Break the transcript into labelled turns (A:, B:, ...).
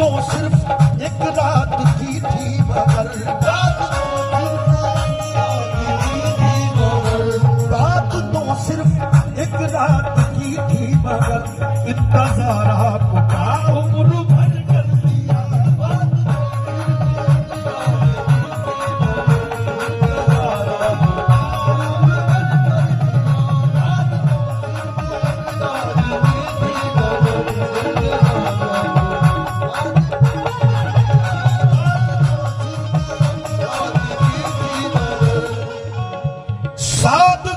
A: तो सिर्फ एक रात की थी मगर, बात तो सिर्फ एक रात की थी मगर, इंतजार आपका उम्र भर कर दिया। साथ